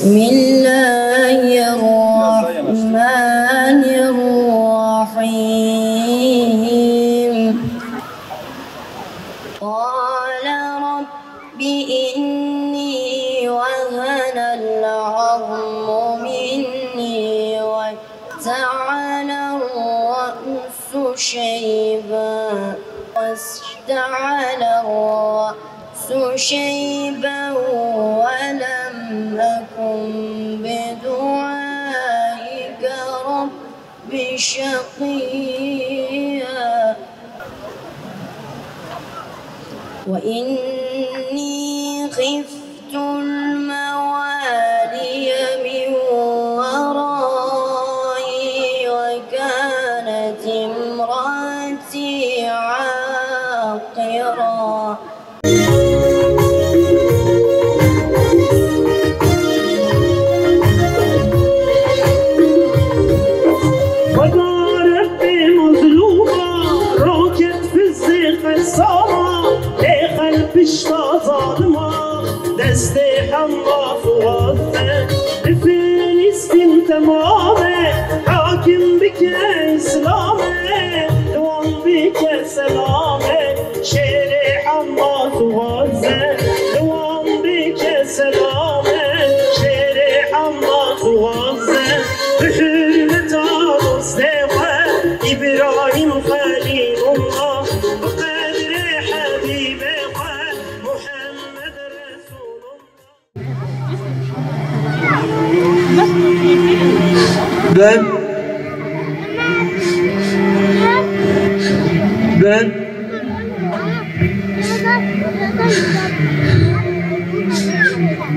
Bismillahirrahmanirrahim. Qala rabbi inni wahana al-'azmu minni watta'ala ar-ra'su shayban ولم أكن بدعائك رب شقيا وإني خفت الموالي من ورائي وكانت امرأتي عاقرا. دسته حما فوقته فلسطین تمامه حاکم بکه اسلامه دوام بکه سلامه شعر حما فوقته دوام بکه سلامه شعر حما فوقته به حرمت آرزده و ابراهیم خلیل الله بقدر حبیبه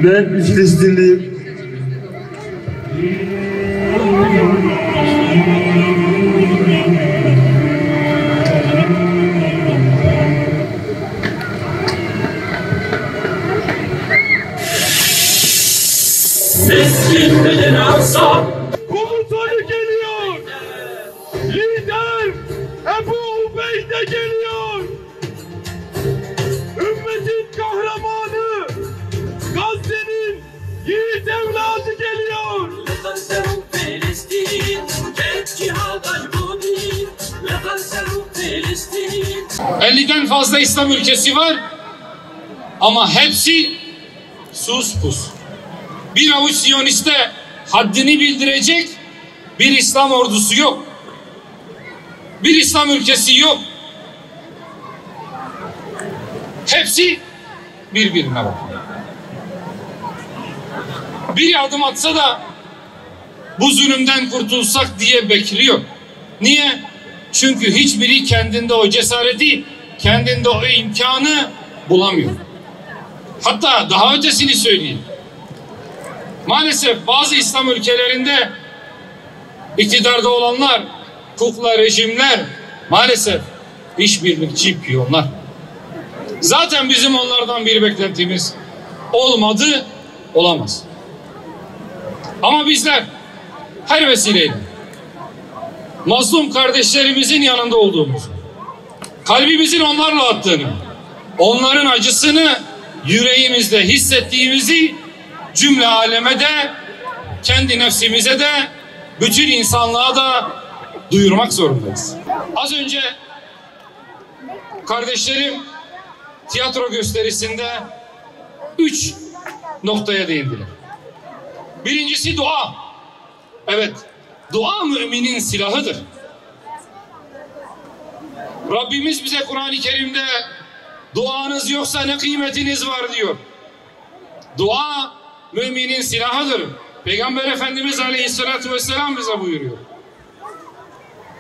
Ben Filistinliyim. Mescid'in Aksa komutanı geliyor. Lider Ebu Ubeyde geliyor. Ümmetin kahramanı Gazze'nin yiğit evladı geliyor. Filistin, cihad al-mubin. 50'den fazla İslam ülkesi var ama hepsi sus pus. Bir avuç Siyoniste haddini bildirecek bir İslam ordusu yok. Bir İslam ülkesi yok. Hepsi birbirine bakıyor. Biri adım atsa da bu zulümden kurtulsak diye bekliyor. Niye? Çünkü hiçbiri kendinde o cesareti, kendinde o imkanı bulamıyor. Hatta daha ötesini söyleyeyim. Maalesef bazı İslam ülkelerinde iktidarda olanlar, kukla rejimler maalesef işbirlikçi piyonlar. Zaten bizim onlardan bir beklentimiz olmadı, olamaz. Ama bizler her vesileyle mazlum kardeşlerimizin yanında olduğumuzu, kalbimizin onlarla attığını, onların acısını yüreğimizde hissettiğimizi cümle aleme de, kendi nefsimize de, bütün insanlığa da duyurmak zorundayız. Az önce kardeşlerim tiyatro gösterisinde 3 noktaya değindiler. Birincisi dua. Evet, dua müminin silahıdır. Rabbimiz bize Kur'an-ı Kerim'de duanız yoksa ne kıymetiniz var diyor. Dua müminin silahıdır. Peygamber Efendimiz Aleyhisselatü Vesselam bize buyuruyor.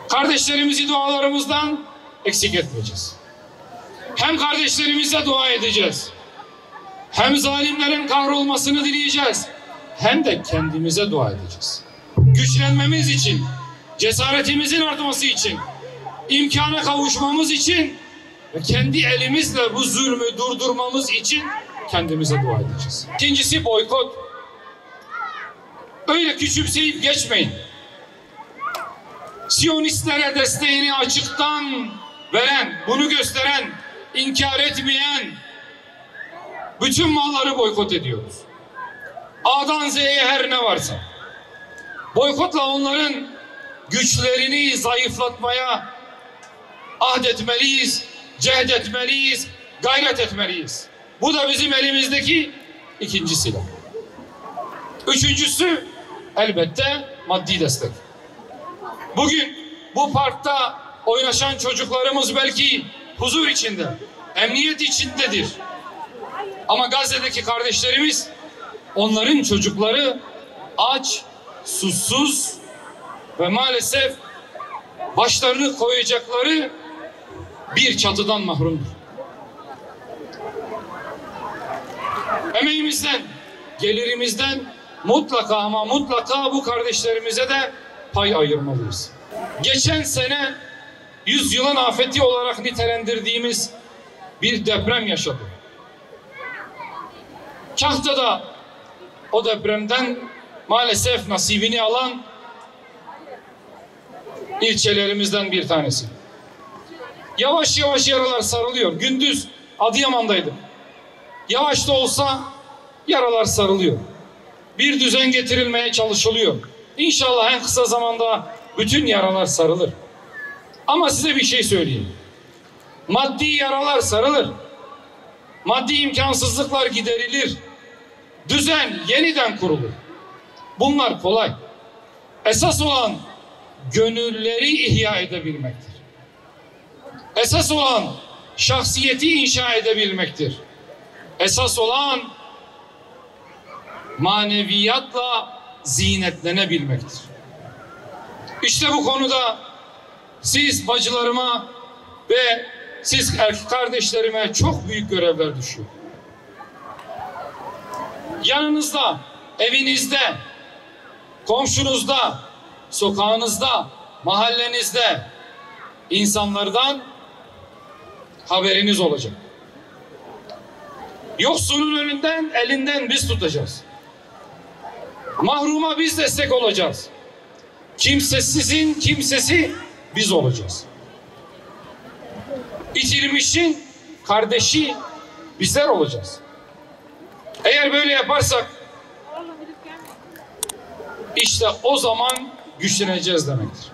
Kardeşlerimizi dualarımızdan eksik etmeyeceğiz. Hem kardeşlerimize dua edeceğiz. Hem zalimlerin kahrolmasını dileyeceğiz. Hem de kendimize dua edeceğiz. Güçlenmemiz için, cesaretimizin artması için, imkana kavuşmamız için ve kendi elimizle bu zulmü durdurmamız için kendimize dua edeceğiz. İkincisi boykot. Öyle küçümseyip geçmeyin. Siyonistlere desteğini açıktan veren, bunu gösteren, inkar etmeyen bütün malları boykot ediyoruz. A'dan Z'ye her ne varsa. Boykotla onların güçlerini zayıflatmaya ahdetmeliyiz, cehdetmeliyiz, gayret etmeliyiz. Bu da bizim elimizdeki ikinci silah. Üçüncüsü elbette maddi destek. Bugün bu parkta oynaşan çocuklarımız belki huzur içinde, emniyet içindedir. Ama Gazze'deki kardeşlerimiz, onların çocukları aç, susuz ve maalesef başlarını koyacakları bir çatıdan mahrumdur. Emeğimizden, gelirimizden mutlaka ama mutlaka bu kardeşlerimize de pay ayırmalıyız. Geçen sene yüzyılın afeti olarak nitelendirdiğimiz bir deprem yaşadık. Kahta'da o depremden maalesef nasibini alan ilçelerimizden bir tanesi. Yavaş yavaş yaralar sarılıyor. Gündüz Adıyaman'daydım. Yavaş da olsa yaralar sarılıyor. Bir düzen getirilmeye çalışılıyor. İnşallah en kısa zamanda bütün yaralar sarılır. Ama size bir şey söyleyeyim. Maddi yaralar sarılır. Maddi imkansızlıklar giderilir. Düzen yeniden kurulur. Bunlar kolay. Esas olan gönülleri ihya edebilmektir. Esas olan şahsiyeti inşa edebilmektir. Esas olan maneviyatla zinetlenebilmektir. İşte bu konuda siz bacılarıma ve siz erkek kardeşlerime çok büyük görevler düşüyor. Yanınızda, evinizde, komşunuzda, sokağınızda, mahallenizde insanlardan haberiniz olacak. Yoksulun önünden, elinden biz tutacağız. Mahruma biz destek olacağız. Kimsesizin kimsesi biz olacağız. İtilmişin kardeşi bizler olacağız. Eğer böyle yaparsak işte o zaman güçleneceğiz demektir.